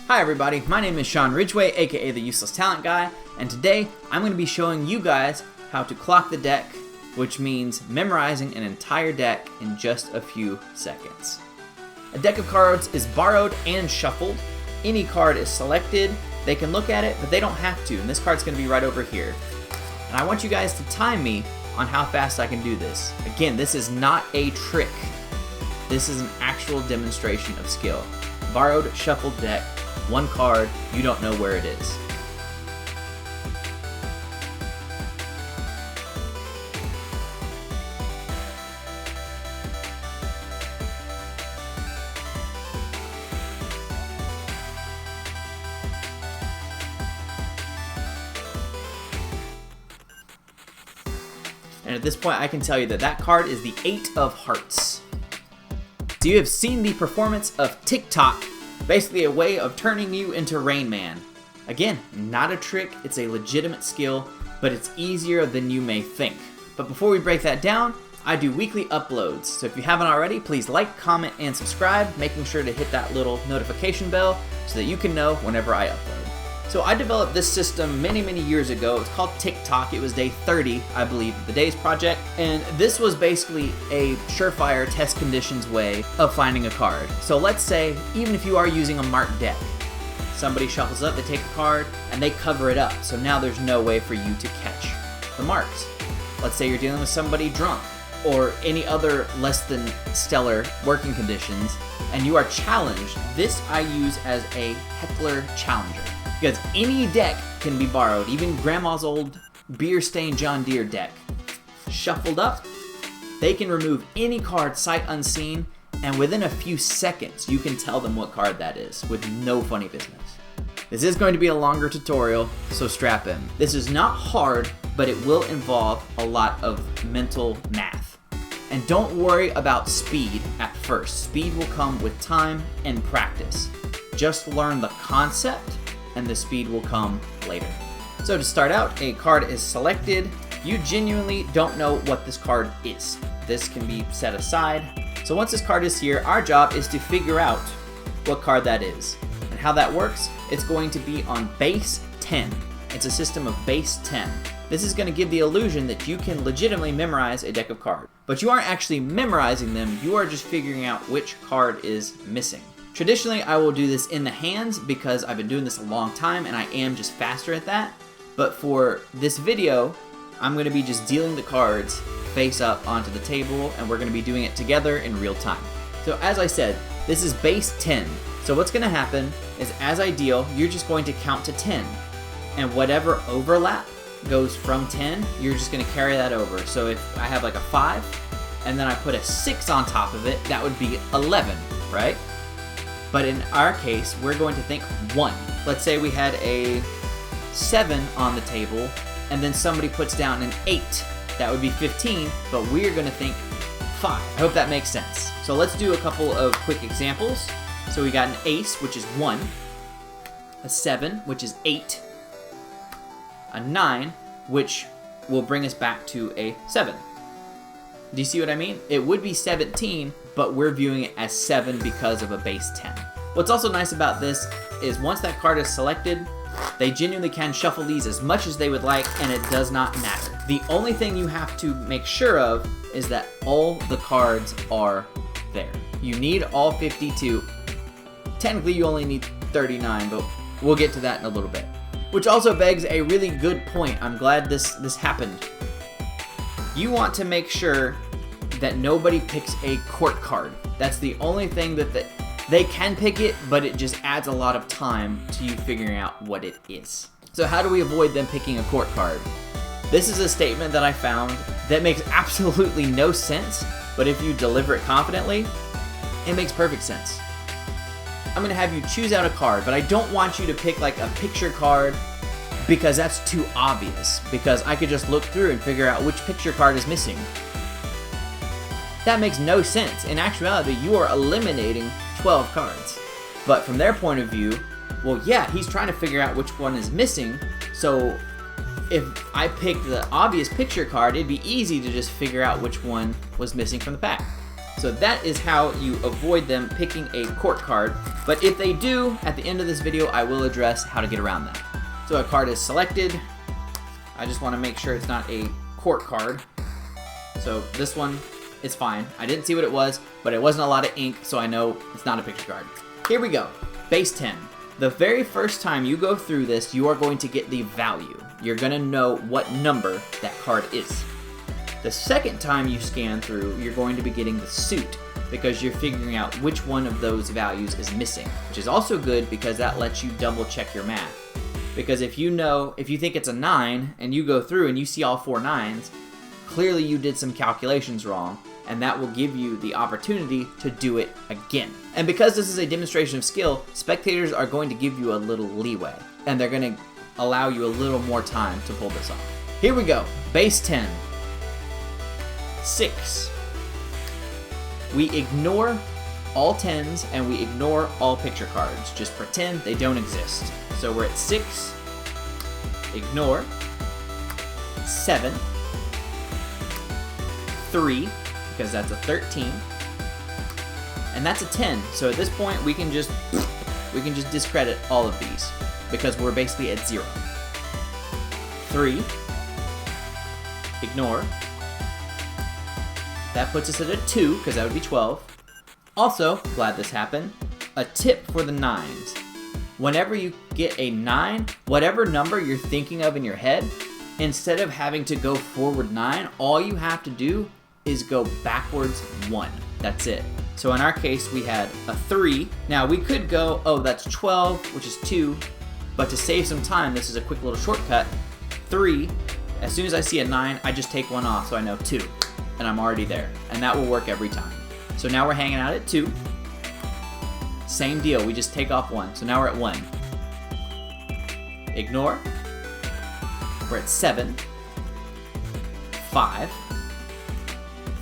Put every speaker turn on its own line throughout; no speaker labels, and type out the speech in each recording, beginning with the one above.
Hi everybody, my name is Sean Ridgway, aka the Useless Talent Guy, and today I'm going to be showing you guys how to clock the deck, which means memorizing an entire deck in just a few seconds. A deck of cards is borrowed and shuffled. Any card is selected, they can look at it, but they don't have to, and this card's going to be right over here. And I want you guys to time me on how fast I can do this. Again, this is not a trick. This is an actual demonstration of skill. Borrowed, shuffled deck, one card, you don't know where it is. And at this point, I can tell you that that card is the 8 of Hearts. So you have seen the performance of TikTok, basically a way of turning you into Rainman. Again, not a trick, it's a legitimate skill, but it's easier than you may think. But before we break that down, I do weekly uploads. So if you haven't already, please like, comment, and subscribe, making sure to hit that little notification bell so that you can know whenever I upload. So I developed this system many years ago. It's called TikTok. It was day 30, I believe, of the Days Project. And this was basically a surefire test conditions way of finding a card. So let's say, even if you are using a marked deck, somebody shuffles up, they take a card, and they cover it up. So now there's no way for you to catch the marks. Let's say you're dealing with somebody drunk or any other less than stellar working conditions, and you are challenged. This I use as a heckler challenger. Because any deck can be borrowed, even grandma's old beer-stained John Deere deck. Shuffled up, they can remove any card sight unseen, and within a few seconds, you can tell them what card that is, with no funny business. This is going to be a longer tutorial, so strap in. This is not hard, but it will involve a lot of mental math. And don't worry about speed at first. Speed will come with time and practice. Just learn the concept, and the speed will come later. So to start out, a card is selected. You genuinely don't know what this card is. This can be set aside. So once this card is here, our job is to figure out what card that is. And how that works, it's going to be on base 10. It's a system of base 10. This is going to give the illusion that you can legitimately memorize a deck of cards. But you aren't actually memorizing them, you are just figuring out which card is missing. Traditionally, I will do this in the hands because I've been doing this a long time and I am just faster at that. But for this video, I'm going to be just dealing the cards face up onto the table, and we're going to be doing it together in real time. So as I said, this is base 10. So what's going to happen is as I deal, you're just going to count to 10. And whatever overlap goes from 10, you're just going to carry that over. So if I have like a 5, and then I put a 6 on top of it, that would be 11, right? But in our case, we're going to think 1. Let's say we had a 7 on the table, and then somebody puts down an 8. That would be 15, but we're going to think 5. I hope that makes sense. So let's do a couple of quick examples. So we got an ace, which is 1, a 7, which is 8, a 9, which will bring us back to a 7. Do you see what I mean? It would be 17, but we're viewing it as 7 because of a base 10. What's also nice about this is once that card is selected, they genuinely can shuffle these as much as they would like, and it does not matter. The only thing you have to make sure of is that all the cards are there. You need all 52. Technically, you only need 39, but we'll get to that in a little bit. Which also begs a really good point. I'm glad this happened. You want to make sure that nobody picks a court card. That's the only thing that they can pick it, but it just adds a lot of time to you figuring out what it is. So how do we avoid them picking a court card? This is a statement that I found that makes absolutely no sense, but if you deliver it confidently, it makes perfect sense. I'm gonna have you choose out a card, but I don't want you to pick like a picture card because that's too obvious, because I could just look through and figure out which picture card is missing. That makes no sense. In actuality, you are eliminating 12 cards. But from their point of view, well, yeah, he's trying to figure out which one is missing, so if I picked the obvious picture card, it'd be easy to just figure out which one was missing from the pack. So So that is how you avoid them picking a court card. But if they do, at the end of this video, I will address how to get around that. So a card is selected. I just want to make sure it's not a court card. So this one is fine. I didn't see what it was, but it wasn't a lot of ink, so I know it's not a picture card. Here we go. Base 10. The very first time you go through this, you are going to get the value. You're going to know what number that card is. The second time you scan through, you're going to be getting the suit because you're figuring out which one of those values is missing, which is also good because that lets you double check your math. Because if you think it's a 9 and you go through and you see all 4 9s, clearly you did some calculations wrong, and that will give you the opportunity to do it again. And because this is a demonstration of skill, spectators are going to give you a little leeway, and they're going to allow you a little more time to pull this off. Here we go. Base 10. 6. We ignore all 10s and we ignore all picture cards. Just pretend they don't exist. So we're at 6. Ignore. 7. 3, because that's a 13. And that's a 10. So at this point we can just discredit all of these because we're basically at 0. 3. Ignore. That puts us at a 2, because that would be 12. Also, glad this happened, a tip for the 9s. Whenever you get a 9, whatever number you're thinking of in your head, instead of having to go forward 9, all you have to do is go backwards 1. That's it. So in our case, we had a 3. Now we could go, oh, that's 12, which is 2. But to save some time, this is a quick little shortcut. 3, as soon as I see a 9, I just take 1 off, so I know 2. And I'm already there. And that will work every time. So now we're hanging out at 2. Same deal, we just take off 1. So now we're at 1. Ignore. We're at 7. 5.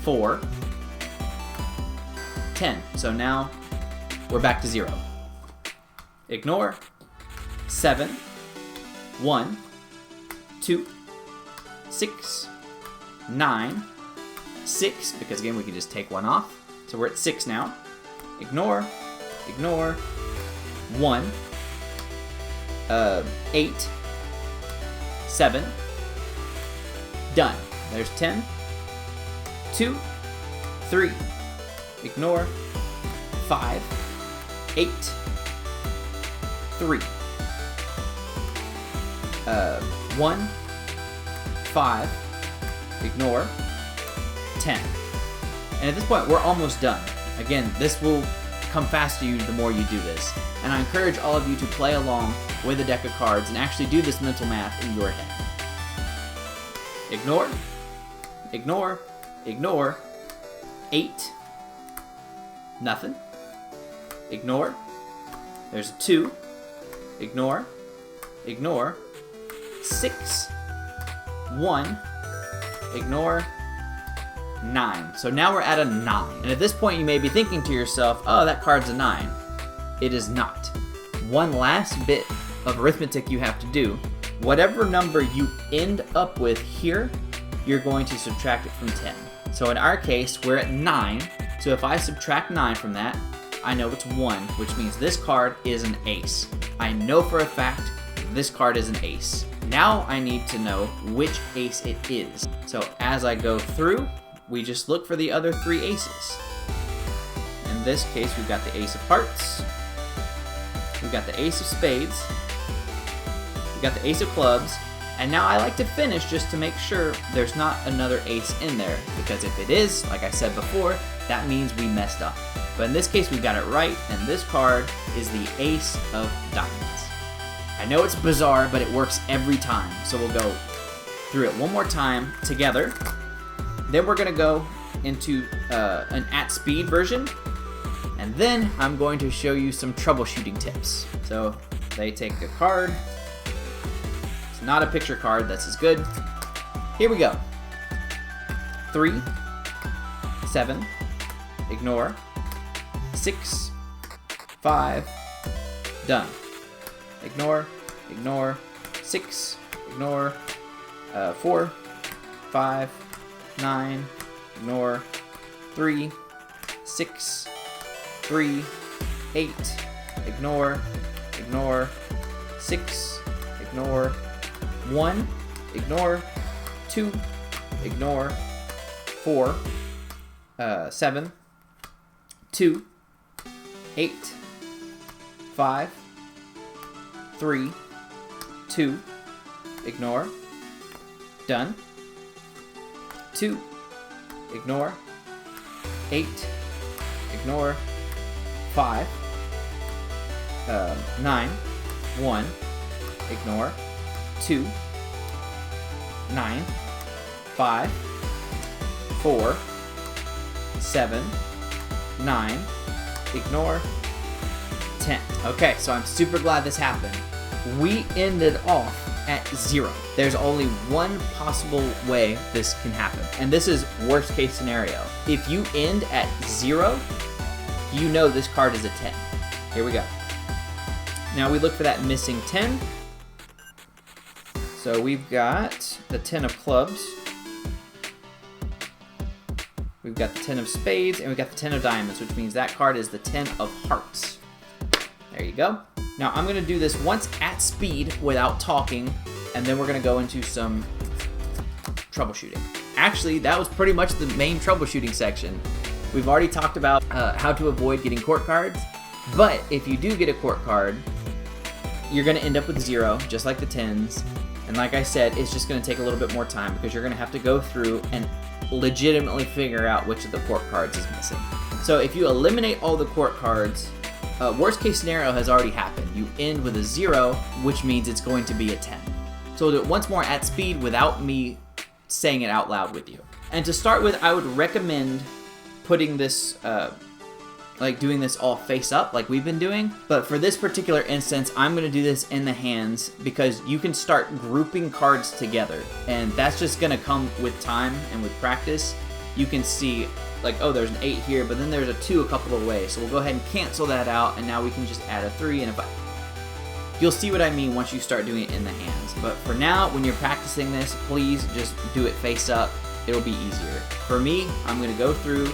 4. 10. So now we're back to 0. Ignore. 7. 1. 2. 6. 9. 6, because again we can just take 1 off. So we're at 6 now. Ignore. Ignore. 1. 8. 7. Done. There's 10. 2. 3. Ignore. 5. 8. 3. 1. 5. Ignore. 10. And at this point, we're almost done. Again, this will come fast to you the more you do this. And I encourage all of you to play along with a deck of cards and actually do this mental math in your head. Ignore. Ignore. Ignore. 8. Nothing. Ignore. There's a 2. Ignore. Ignore. 6. 1. Ignore. 9. So now we're at a 9. And at this point you may be thinking to yourself, oh, that card's a 9. It is not. One last bit of arithmetic you have to do. Whatever number you end up with here, you're going to subtract it from 10. So in our case, we're at 9. So if I subtract 9 from that, I know it's 1, which means this card is an ace. I know for a fact this card is an ace. Now I need to know which ace it is. So as I go through, we just look for the other 3 aces. In this case, we've got the ace of hearts, we've got the ace of spades, we've got the ace of clubs, and now I like to finish just to make sure there's not another ace in there, because if it is, like I said before, that means we messed up. But in this case, we got it right, and this card is the ace of diamonds. I know it's bizarre, but it works every time. So we'll go through it one more time together. Then we're gonna go into an at speed version, and then I'm going to show you some troubleshooting tips. So they take a card. It's not a picture card, that's as good. Here we go. 3, 7, ignore, 6, 5, done. Ignore, ignore, 6, ignore, 4, 5, 9, ignore, 3, 6, 3, 8, ignore, ignore, 6, ignore, 1, ignore, 2, ignore, 4, 7, 2, 8, 5, 3, 2, ignore, done, 2, ignore, 8, ignore, 5, 9, 1, ignore, 2, 9, 5, 4, 7, 9, ignore, 10. Okay, so I'm super glad this happened. We ended off at 0. There's only one possible way this can happen, and this is worst case scenario. If you end at 0, you know this card is a 10. Here we go. Now we look for that missing 10. So we've got the 10 of clubs, we've got the 10 of spades, and we've got the 10 of diamonds, which means that card is the 10 of hearts. There you go. Now I'm going to do this once at speed without talking, and then we're going to go into some troubleshooting. Actually, that was pretty much the main troubleshooting section. We've already talked about how to avoid getting court cards, but if you do get a court card, you're going to end up with 0, just like the 10s. And like I said, it's just going to take a little bit more time because you're going to have to go through and legitimately figure out which of the court cards is missing. So if you eliminate all the court cards, worst case scenario has already happened. You end with a 0, which means it's going to be a 10. So we'll do it once more at speed without me saying it out loud with you. And to start with, I would recommend putting this, like doing this all face up like we've been doing. But for this particular instance, I'm going to do this in the hands because you can start grouping cards together. And that's just going to come with time and with practice. You can see like, oh, there's an 8 here, but then there's a 2 a couple of ways. So we'll go ahead and cancel that out, and now we can just add a 3 and a 5. You'll see what I mean once you start doing it in the hands. But for now, when you're practicing this, please just do it face up. It'll be easier. For me, I'm going to go through.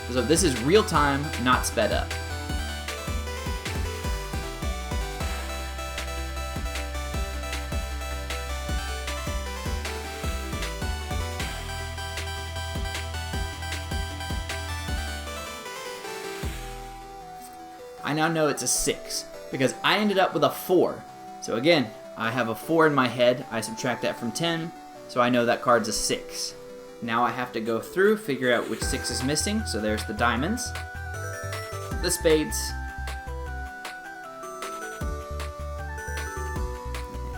So this is real time, not sped up. I now know it's a 6 because I ended up with a 4. So again, I have a 4 in my head. I subtract that from 10, so I know that card's a 6. Now I have to go through, figure out which 6 is missing. So there's the diamonds, the spades,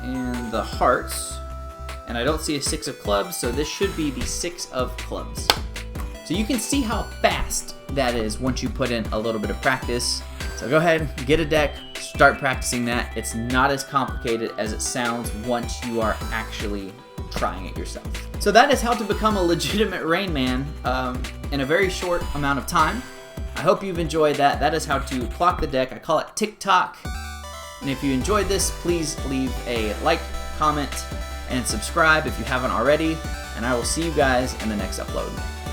and the hearts. And I don't see a 6 of clubs, so this should be the 6 of clubs. So you can see how fast that is once you put in a little bit of practice. So go ahead, get a deck, start practicing that. It's not as complicated as it sounds once you are actually trying it yourself. So that is how to become a legitimate Rainman in a very short amount of time. I hope you've enjoyed that. That is how to clock the deck. I call it TikTok. And if you enjoyed this, please leave a like, comment, and subscribe if you haven't already. And I will see you guys in the next upload.